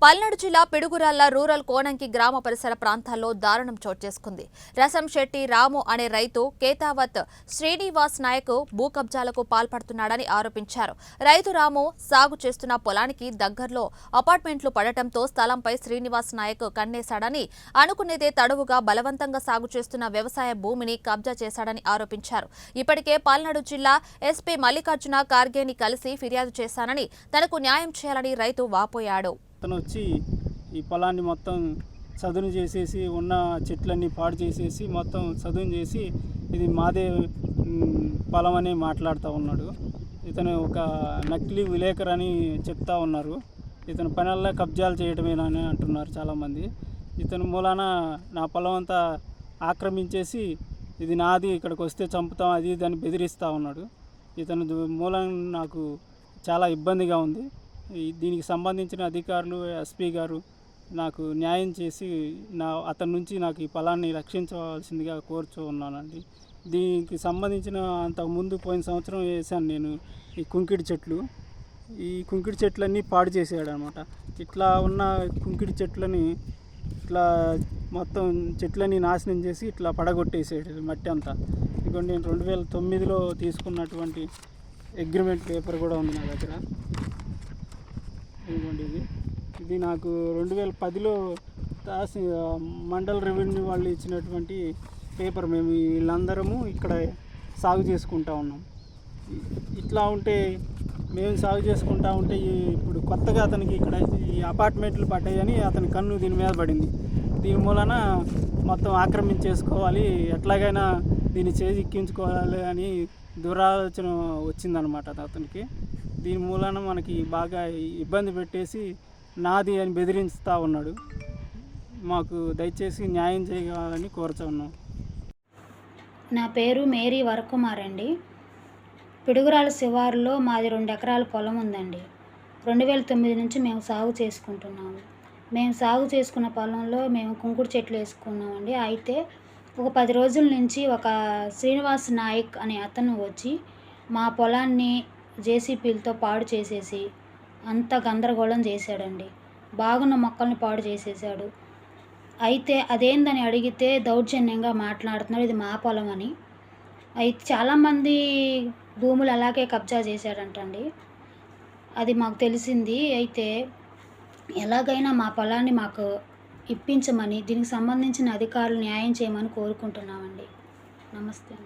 పల్నాడు జిల్లా పిడుగురాళ్ల రూరల్ కోనంకి గ్రామ పరిసర ప్రాంతాల్లో దారుణం చోటు చేసుకుంది. రసంశెట్టి రాము అనే రైతు కేతావత్ శ్రీనివాస్ నాయక్ భూ కబ్జాలకు పాల్పడుతున్నాడని ఆరోపించారు. రైతు రాము సాగు చేస్తున్న పొలానికి దగ్గరలో అపార్ట్మెంట్లు పడటంతో స్థలంపై శ్రీనివాస్ నాయక్ కన్నేశాడని, అనుకునేదే తడువుగా బలవంతంగా సాగు చేస్తున్న వ్యవసాయ భూమిని కబ్జా చేశాడని ఆరోపించారు. ఇప్పటికే పల్నాడు జిల్లా ఎస్పీ మల్లికార్జున ఖార్గేని కలిసి ఫిర్యాదు చేశానని, తనకు న్యాయం చేయాలని రైతు వాపోయాడు. అతను వచ్చి ఈ పొలాన్ని మొత్తం చదును చేసేసి ఉన్న చెట్లన్నీ పాడు చేసేసి మొత్తం చదును చేసి ఇది మాదే పొలం అని మాట్లాడుతూ ఉన్నాడు. ఇతను ఒక నకిలీ విలేకరు అని చెప్తా ఉన్నారు. ఇతను పనుల్లో కబ్జాలు చేయడమేనని అంటున్నారు చాలామంది. ఇతను మూలాన నా పొలం అంతా ఆక్రమించేసి ఇది నాది, ఇక్కడికి వస్తే చంపుతాం అది దాన్ని బెదిరిస్తూ ఉన్నాడు. ఇతను మూలం నాకు చాలా ఇబ్బందిగా ఉంది. దీనికి సంబంధించిన అధికారులు ఎస్పీ గారు నాకు న్యాయం చేసి అతని నుంచి నాకు ఈ పొలాన్ని రక్షించవలసిందిగా కోరుచూ ఉన్నానండి. దీనికి సంబంధించిన అంతకుముందు పోయిన సంవత్సరం వేసాను నేను ఈ కుంకిడి చెట్లు. ఈ కుంకిడి చెట్లన్నీ పాడు చేసాడు అనమాట. ఇట్లా ఉన్న కుంకిడి చెట్లని ఇట్లా మొత్తం చెట్లన్నీ నాశనం చేసి ఇట్లా పడగొట్టేసాడు మట్టి అంతా. ఇదిగోండి, నేను 2009లో తీసుకున్నటువంటి అగ్రిమెంట్ పేపర్ కూడా ఉంది నా దగ్గర. ఇదిగోండి, ఇది నాకు 2010లో మండల్ రెవెన్యూ వాళ్ళు ఇచ్చినటువంటి పేపర్. మేము వీళ్ళందరము ఇక్కడ సాగు చేసుకుంటా ఉన్నాం. ఇట్లా ఉంటే మేము సాగు చేసుకుంటా ఉంటే ఇప్పుడు కొత్తగా అతనికి ఇక్కడ ఈ అపార్ట్మెంట్లు పడ్డాయని అతని కన్ను దీని మీద పడింది. దీని మూలన మొత్తం ఆక్రమించేసుకోవాలి, ఎట్లాగైనా దీన్ని చేజిక్కించుకోవాలి అని దురాలోచన వచ్చిందనమాట అతనికి. దీని మూలన మనకి బాగా ఇబ్బంది పెట్టేసి నాది అని బెదిరిస్తూ ఉన్నాడు. మాకు దయచేసి న్యాయం చేయాలని కోరుతున్నాం. నా పేరు మేరీ వరకుమార్ అండి. పిడుగురాల శివారులో మాది 2 ఎకరాల పొలం ఉందండి. 2009 నుంచి మేము సాగు చేసుకుంటున్నాము. మేము సాగు చేసుకున్న పొలంలో మేము కుంకుడు చెట్లు వేసుకున్నామండి. అయితే ఒక 10 రోజుల నుంచి ఒక శ్రీనివాస్ నాయక్ అనే అతను వచ్చి మా పొలాన్ని జేసీపీలతో పాడు చేసేసి అంత గందరగోళం చేశాడండి. బాగున్న మొక్కల్ని పాడు చేసేసాడు. అయితే అదేందని అడిగితే దౌర్జన్యంగా మాట్లాడుతున్నాడు, ఇది మా పొలం అని. అయితే చాలామంది భూములు అలాగే కబ్జా చేశాడంటండి. అది మాకు తెలిసింది. అయితే ఎలాగైనా మా పొలాన్ని మాకు ఇప్పించమని, దీనికి సంబంధించిన అధికారులు న్యాయం చేయమని కోరుకుంటున్నామండి. నమస్తే.